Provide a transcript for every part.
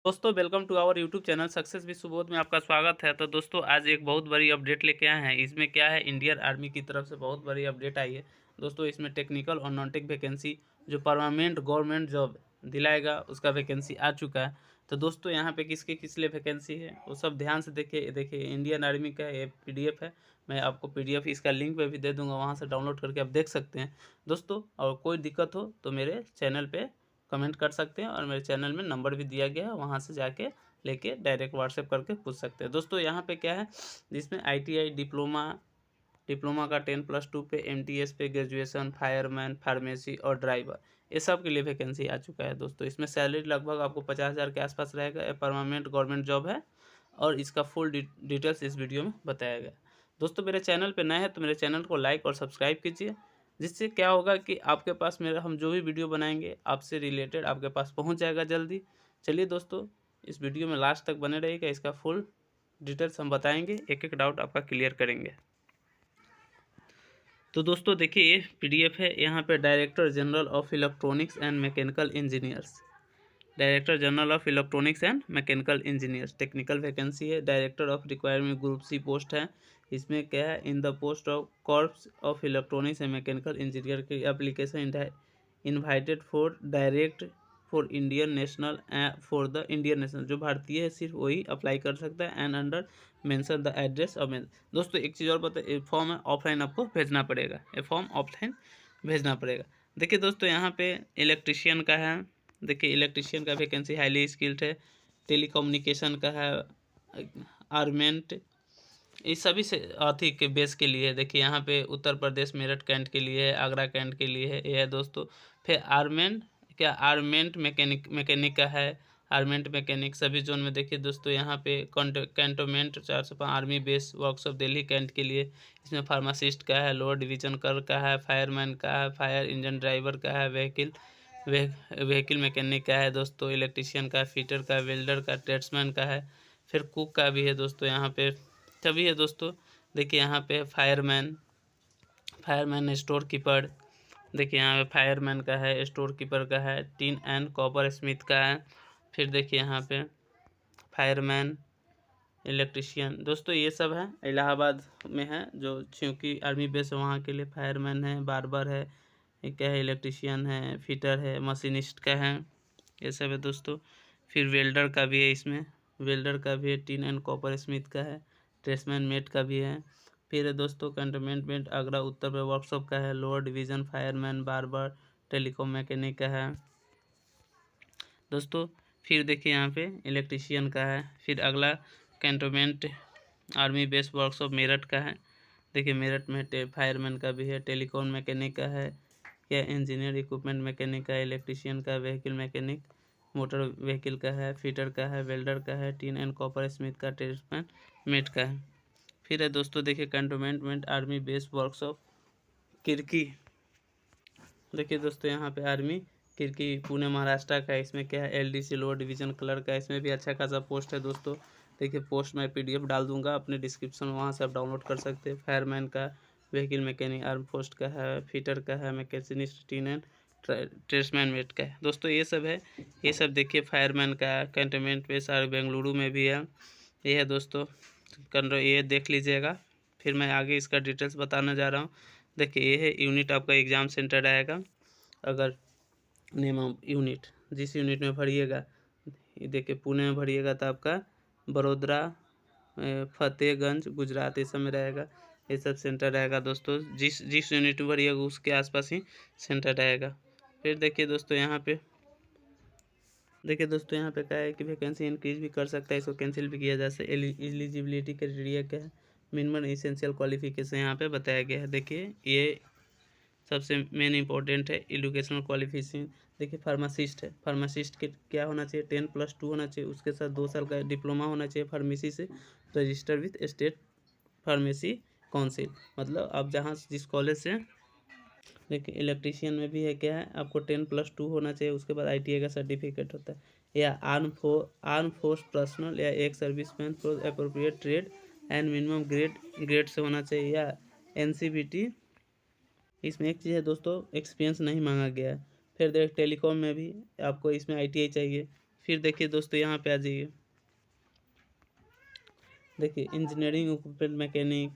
दोस्तों welcome to our YouTube channel success with Subodh में आपका स्वागत है। तो दोस्तों आज एक बहुत बड़ी अपडेट लेके आए हैं। इसमें क्या है, इंडियन आर्मी की तरफ से बहुत बड़ी अपडेट आई है दोस्तों। इसमें टेक्निकल और नॉन टेक वैकेंसी जो परमानेंट गवर्नमेंट जॉब दिलाएगा उसका वैकेंसी आ चुका है। तो दोस्तों यहाँ पे किस लिए वैकेंसी है वो सब ध्यान से देखिए इंडियन आर्मी का ये PDF है। मैं आपको PDF इसका लिंक पे भी दे दूँगा, वहाँ से डाउनलोड करके आप देख सकते हैं दोस्तों। और कोई दिक्कत हो तो मेरे चैनल पर कमेंट कर सकते हैं और मेरे चैनल में नंबर भी दिया गया है, वहाँ से जाके लेके डायरेक्ट व्हाट्सएप करके पूछ सकते हैं दोस्तों। यहाँ पे क्या है, जिसमें ITI डिप्लोमा का 10+2 पे, MTS पे ग्रेजुएशन, फायरमैन, फार्मेसी और ड्राइवर, ये सब के लिए वैकेंसी आ चुका है दोस्तों। इसमें सैलरी लगभग आपको 50,000 के आसपास रहेगा। ये परमानेंट गवर्नमेंट जॉब है और इसका फुल डिटेल्स इस वीडियो में बताया गया दोस्तों। मेरे चैनल पर नए हैं तो मेरे चैनल को लाइक और सब्सक्राइब कीजिए, जिससे क्या होगा कि आपके पास मेरा हम जो भी वीडियो बनाएंगे आपसे रिलेटेड आपके पास पहुंच जाएगा जल्दी। चलिए दोस्तों, इस वीडियो में लास्ट तक बने रहिएगा, इसका फुल डिटेल्स हम बताएंगे, एक एक डाउट आपका क्लियर करेंगे। तो दोस्तों देखिए ये PDF है। यहाँ पे director general of electronics and mechanical engineers, director general of electronics and mechanical engineers technical vacancy है। Director of requirement group C post है। इसमें क्या है, in the post of corps of electronics and mechanical engineer की application invited for direct for Indian national for the Indian national, जो भारतीय है सिर्फ वही अप्लाई कर सकता है। And under mention the address of दोस्तों एक चीज़ और बता, फॉर्म है ऑफलाइन आपको भेजना पड़ेगा, ये फॉर्म ऑफलाइन भेजना पड़ेगा। देखिए दोस्तों यहाँ पे इलेक्ट्रिशियन का है। देखिए इलेक्ट्रिशियन का वैकेंसी हाईली स्किल्ड है। टेलीकम्युनिकेशन का है, आर्मेंट, इस सभी से अथी के बेस के लिए। देखिए यहाँ पे उत्तर प्रदेश मेरठ कैंट के लिए है, आगरा कैंट के लिए है, ये है दोस्तों। फिर आर्मेंट मैकेनिक का है, आर्मेंट मैकेनिक सभी जोन में। देखिए दोस्तों यहाँ पे cantonment 405 army base workshop Delhi cantt के लिए। इसमें फार्मासिस्ट का है, लोअर डिवीजन कर का है, फायरमैन का है, फायर इंजन ड्राइवर का है, व्हीकल मैकेनिक का है दोस्तों, इलेक्ट्रिशियन का, फिटर का, वेल्डर का, ट्रेड्समैन का है, फिर कुक का भी है दोस्तों। यहाँ पे तभी है दोस्तों। देखिए यहाँ पे फायरमैन स्टोर कीपर, देखिए यहाँ पे फायरमैन का है, स्टोर कीपर का है, टीन एंड कॉपर स्मिथ का है। फिर देखिए यहाँ पे फायरमैन, इलेक्ट्रिशियन दोस्तों ये सब है, इलाहाबाद में है जो, क्योंकि आर्मी बेस है वहाँ के लिए। फायरमैन है, बार्बर है, ये क्या है, इलेक्ट्रिशियन है, फिटर है, मशीनिस्ट का है, ये सब है दोस्तों। फिर वेल्डर का भी है, इसमें वेल्डर का भी है, टीन एंड कॉपर स्मिथ का है, ट्रेड्समैन मेट का भी है। फिर है दोस्तों कैंटोनमेंट आगरा उत्तर प्रदेश वर्कशॉप का है, lower division fireman, barber, telecom mechanic का है दोस्तों। फिर देखिए यहाँ पे इलेक्ट्रिशियन का है। फिर अगला cantonment army base workshop Meerut का है। देखिए मेरठ में फायरमैन का भी है, टेलीकॉम मैकेनिक का है, क्या इंजीनियर इक्विपमेंट मैकेनिक का, इलेक्ट्रिशियन का, व्हीकल मैकेनिक मोटर व्हीकल का है, फिटर का है, वेल्डर का है, टीन एंड कॉपर स्मिथ का, ट्रेड्समैन मेट का है। फिर है दोस्तों देखिए कैंटोनमेंट आर्मी बेस वर्कशॉप किरकी। देखिए दोस्तों यहाँ पे आर्मी किरकी पुणे महाराष्ट्र का है। इसमें क्या है, LDC लोअर डिवीजन क्लर्क का, इसमें भी अच्छा खासा पोस्ट है दोस्तों। देखिए पोस्ट मैं PDF डाल दूंगा अपने डिस्क्रिप्शन में, वहाँ से आप डाउनलोड कर सकते हैं। फायरमैन का, व्हीकल मैकेनिक आर्म पोस्ट का है, फिटर का है, machinist, tin and tradesman met का है दोस्तों। ये सब है, ये सब देखिए फायरमैन का कैंटोनमेंट पे सारे बेंगलुरु में भी है, ये है दोस्तों। ये देख लीजिएगा। फिर मैं आगे इसका डिटेल्स बताने जा रहा हूँ। देखिए ये है यूनिट, आपका एग्ज़ाम सेंटर आएगा। अगर नेम ऑफ यूनिट, जिस यूनिट में भरिएगा, ये देखिए पुणे में भरिएगा तो आपका बड़ोदरा, फतेहगंज, गुजरात ये सब में रहेगा। ये सब सेंटर रहेगा दोस्तों। जिस जिस यूनिट में भरिएगा उसके आसपास ही सेंटर रहेगा। फिर देखिए दोस्तों यहाँ पे, देखिए दोस्तों यहाँ पे क्या है कि वैकेंसी इंक्रीज भी कर सकता है, इसको कैंसिल भी किया जा सकता है। एलिजिबिलिटी क्राइटेरिया क्या है, मिनिमम इसेंशियल क्वालिफिकेशन यहाँ पे बताया गया है। देखिए ये सबसे मेन इंपॉर्टेंट है, एजुकेशनल क्वालिफिकेशन। देखिए फार्मासिस्ट है, फार्मासिस्ट के क्या होना चाहिए, 10+2 होना चाहिए, उसके साथ 2 साल का डिप्लोमा होना चाहिए फार्मेसी से, register with state pharmacy council, मतलब आप जहाँ जिस कॉलेज से। देखिए इलेक्ट्रिशियन में भी है, क्या है, आपको 10+2 होना चाहिए, उसके बाद ITI का सर्टिफिकेट होता है, या आर्म फोर्स पर्सनल या एक serviceman for appropriate trade and minimum grade से होना चाहिए, या NCVT। इसमें एक चीज़ है दोस्तों, एक्सपीरियंस नहीं मांगा गया है। फिर देख टेलीकॉम में भी आपको इसमें ITI चाहिए। फिर देखिए दोस्तों यहाँ पे आ जाइए, देखिए इंजीनियरिंग इक्विपमेंट मैकेनिक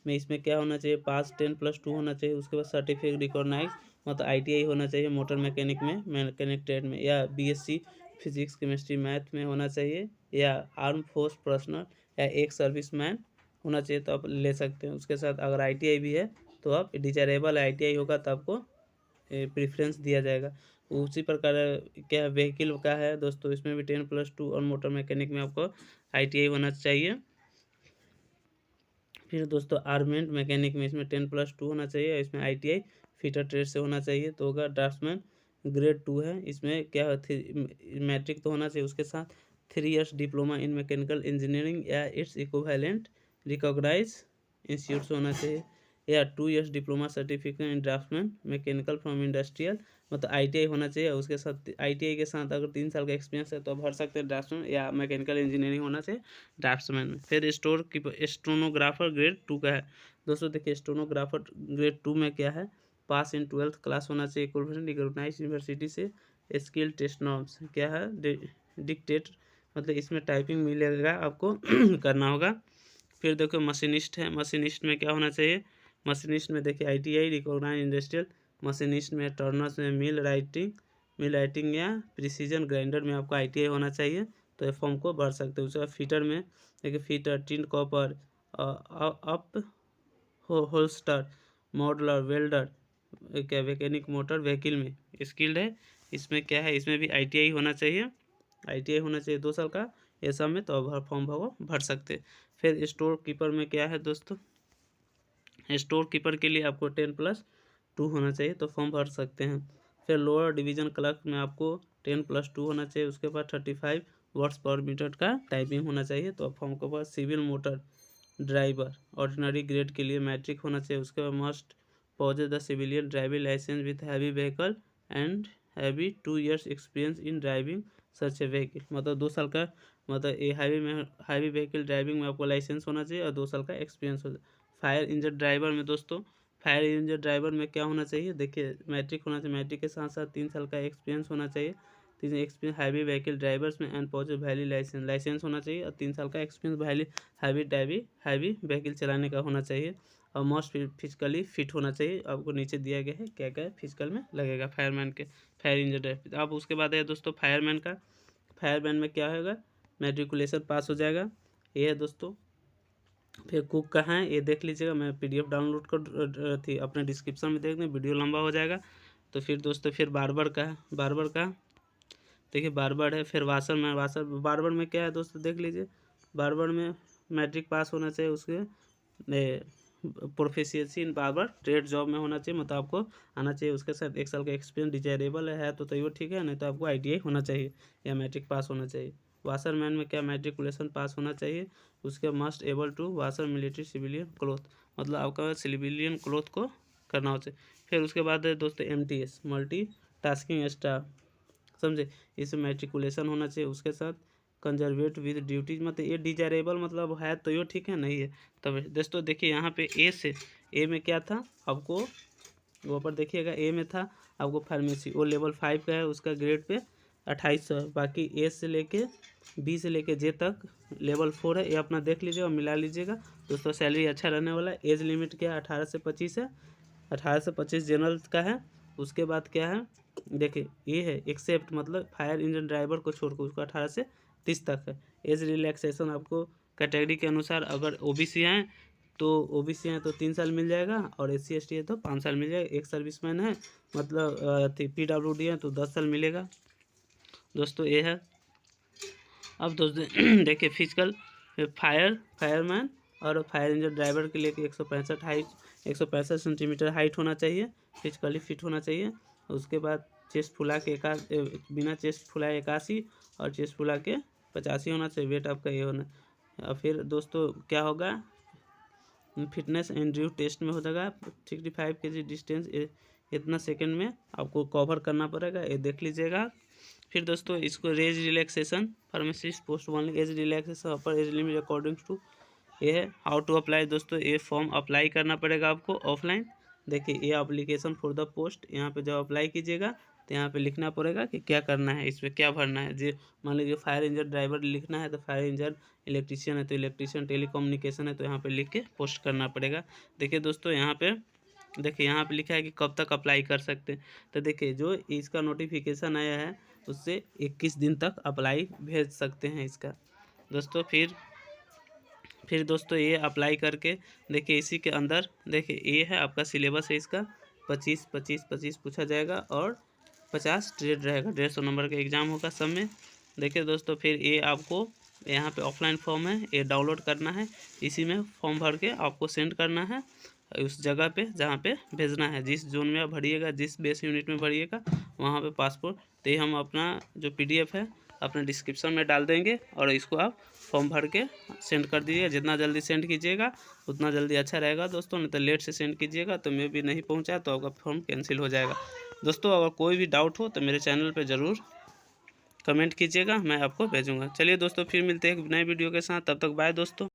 में इसमें क्या होना चाहिए, पास 10+2 होना चाहिए। उसके बाद सर्टिफिकेट रिकॉग्नाइज मतलब ITI होना चाहिए मोटर मैकेनिक में, मैकेनिक ट्रेड में, या BSc फिजिक्स केमिस्ट्री मैथ में होना चाहिए, या आर्म फोर्स पर्सनल या एक सर्विस मैन होना चाहिए तो आप ले सकते हैं। उसके साथ अगर ITI भी है तो आप डिजायरेबल ITI होगा तो आपको प्रेफरेंस दिया जाएगा। उसी प्रकार क्या व्हीकल का है दोस्तों, इसमें भी 10+2 और मोटर मैकेनिक में आपको ITI होना चाहिए। फिर दोस्तों आर्मेंट मैकेनिक में इसमें 10+2 होना चाहिए, इसमें ITI फिटर ट्रेड से होना चाहिए तो होगा। ड्राफ्ट्समैन ग्रेड 2 है, इसमें क्या मैट्रिक तो होना चाहिए, उसके साथ 3 years diploma in mechanical engineering या इट्स इक्विवेलेंट रिकॉग्नाइज इंस्टीट्यूट से होना चाहिए, या 2 years diploma certificate in draughtsman mechanical from industrial मतलब ITI होना चाहिए। उसके साथ ITI के साथ अगर 3 साल का एक्सपीरियंस है तो आप भर सकते हैं ड्राफ्ट्समैन या मैकेनिकल इंजीनियरिंग होना चाहिए ड्राफ्ट्समैन में। फिर स्टोर कीपर स्टोनोग्राफर ग्रेड 2 का है दोस्तों। देखिए स्टोनोग्राफर ग्रेड 2 में क्या है, पास इन 12th क्लास होना चाहिए, रिकॉग्नाइज यूनिवर्सिटी से, स्किल टेस्ट नॉर्म्स क्या है डिक्टेट मतलब इसमें टाइपिंग मिलेगा आपको करना होगा। फिर देखो मशीनिस्ट है, मशीनिस्ट में क्या होना चाहिए, मशीनिस्ट में देखिए ITI रिकॉग्नाइज इंडस्ट्रियल मशीनिस्ट में, टर्नर्स में मिल राइटिंग या प्रिसीजन ग्राइंडर में आपको ITI होना चाहिए तो ये फॉर्म को भर सकते हो। उसके बाद फीटर में देखिए fitter tin copper upholster moulder welder क्या मैकेनिक मोटर व्हीकल में स्किल्ड है, इसमें क्या है, इसमें भी ITI होना चाहिए, ITI होना चाहिए 2 साल का ये सब में तो अब फॉर्म भर सकते। फिर स्टोर कीपर में क्या है दोस्तों, स्टोर कीपर के लिए आपको 10+2 होना चाहिए तो फॉर्म भर सकते हैं। फिर लोअर डिवीजन क्लर्क में आपको 10+2 होना चाहिए, उसके बाद 35 वर्ड्स पर मिनट का टाइपिंग होना चाहिए तो फॉर्म के बाद civil motor driver ordinary grade के लिए मैट्रिक होना चाहिए। उसके बाद must possess the civilian driving licence with heavy vehicle and heavy 2 years experience in driving such a vehicle मतलब 2 साल का मतलब ये हैवी व्हीकल ड्राइविंग में आपको लाइसेंस होना चाहिए और 2 साल का एक्सपीरियंस हो। फायर इंजन ड्राइवर में दोस्तों, फायर इंजन ड्राइवर में क्या होना चाहिए, देखिए मैट्रिक होना चाहिए, मैट्रिक के साथ साथ 3 साल का एक्सपीरियंस होना चाहिए, 3 एक्सपीरियंस हैवी व्हीकल ड्राइवर्स में एंड पॉज वैली लाइसेंस होना चाहिए और 3 साल का एक्सपीरियंस हैवी व्हीकल चलाने का होना चाहिए और मोस्ट फिजिकली फिट होना चाहिए। आपको नीचे दिया गया है क्या क्या फिजिकल में लगेगा फायरमैन के, फायर इंजन ड्राइवर। अब उसके बाद है दोस्तों फायरमैन का, फायरमैन में क्या होगा, मेट्रिकुलेशन पास हो जाएगा, ये है दोस्तों। फिर कुक का है ये देख लीजिएगा, मैं PDF डाउनलोड कर थी अपने डिस्क्रिप्शन में, देख दें वीडियो लंबा हो जाएगा। तो फिर दोस्तों फिर बार्बर का देखिए बार्बर है। फिर बार्बर में क्या है दोस्तों देख लीजिए, बार्बर में मैट्रिक पास होना चाहिए, उसके प्रोफिशिएंसी इन बार्बर ट्रेड जॉब में होना चाहिए मतलब आपको आना चाहिए। उसके साथ 1 साल का एक्सपीरियंस डिजायरेबल है तो वो ठीक है, नहीं तो आपको ITI होना चाहिए या मैट्रिक पास होना चाहिए। वाशरमैन में क्या मैट्रिकुलेशन पास होना चाहिए, उसके must able to washer military civilian cloth मतलब आपका सिविलियन क्लोथ को करना हो चाहिए। फिर उसके बाद है दोस्तों MTS मल्टी टास्किंग स्टाफ समझे, इसमें मैट्रिकुलेशन होना चाहिए। उसके साथ कंजर्वेट विद ड्यूटीज मतलब ये डिजायरेबल मतलब है तो ये ठीक है, नहीं है तब दोस्तों देखिए यहाँ पे ए में क्या था आपको, वो पर देखिएगा ए में था आपको फार्मेसी, वो लेवल 5 का है, उसका ग्रेड पे 2800 है। बाकी ए से लेके बी से लेके जे तक लेवल 4 है, ये अपना देख लीजिएगा और मिला लीजिएगा दोस्तों। सैलरी अच्छा रहने वाला है। एज लिमिट क्या है 18 से 25 है, 18 से 25 जनरल का है। उसके बाद क्या है देखिए ये है एक्सेप्ट मतलब फायर इंजन ड्राइवर को छोड़कर उसको 18 से 30 तक है। एज रिलैक्सेशन आपको कैटेगरी के अनुसार अगर OBC हैं तो 3 साल मिल जाएगा और SC ST है तो 5 साल मिल जाएगा। एक सर्विसमैन है मतलब PWD है तो 10 साल मिलेगा दोस्तों, ये है। अब दोस्तों देखिए फिजिकल फायरमैन और फायर इंजन ड्राइवर के लिए 165 सेंटीमीटर हाइट होना चाहिए, फिजिकली फिट होना चाहिए। उसके बाद चेस्ट फुला के बिना चेस्ट फुलाए 81 और चेस्ट फुला के 85 होना चाहिए, वेट आपका ये होना। और फिर दोस्तों क्या होगा, फिटनेस एंड्रयू टेस्ट में हो जाएगा 65 kg डिस्टेंस इतना सेकंड में आपको कवर करना पड़ेगा, ये देख लीजिएगा। फिर दोस्तों इसको age relaxation pharmacist post 1 age relaxation upper age limit according to ये है। हाउ टू अप्लाई दोस्तों, ये फॉर्म अप्लाई करना पड़ेगा आपको ऑफलाइन। देखिए ये एप्लीकेशन फॉर द पोस्ट, यहाँ पे जब अप्लाई कीजिएगा तो यहाँ पे लिखना पड़ेगा कि क्या करना है, इस पर क्या भरना है। जो मान लीजिए फायर इंजन ड्राइवर लिखना है तो फायर इंजन, इलेक्ट्रीशियन है तो इलेक्ट्रीशियन, टेलीकम्युनिकेशन है तो यहाँ पे लिख के पोस्ट करना पड़ेगा। देखिए दोस्तों यहाँ पे देखिए यहाँ पे लिखा है कि कब तक अप्लाई कर सकते हैं। तो देखिए जो इसका नोटिफिकेशन आया है उससे 21 दिन तक अप्लाई भेज सकते हैं इसका दोस्तों। फिर दोस्तों ये अप्लाई करके देखिए इसी के अंदर देखिए ये है आपका सिलेबस है इसका 25 पूछा जाएगा और 50 ट्रेड रहेगा। 150 नंबर का एग्ज़ाम होगा सब में। देखिए दोस्तों फिर ये आपको यहाँ पे ऑफलाइन फॉर्म है, ये डाउनलोड करना है, इसी में फॉर्म भर के आपको सेंड करना है उस जगह पे जहाँ पे भेजना है। जिस जोन में आप भरिएगा, जिस बेस यूनिट में भरिएगा वहाँ पे पासपोर्ट। तो ये हम अपना जो PDF है अपने डिस्क्रिप्शन में डाल देंगे और इसको आप फॉर्म भर के सेंड कर दीजिएगा। जितना जल्दी सेंड कीजिएगा उतना जल्दी अच्छा रहेगा दोस्तों, नहीं तो लेट से सेंड कीजिएगा तो मैं भी नहीं पहुँचा तो आपका फॉर्म कैंसिल हो जाएगा। दोस्तों अगर कोई भी डाउट हो तो मेरे चैनल पर ज़रूर कमेंट कीजिएगा, मैं आपको भेजूँगा। चलिए दोस्तों फिर मिलते हैं एक नए वीडियो के साथ, तब तक बाय दोस्तों।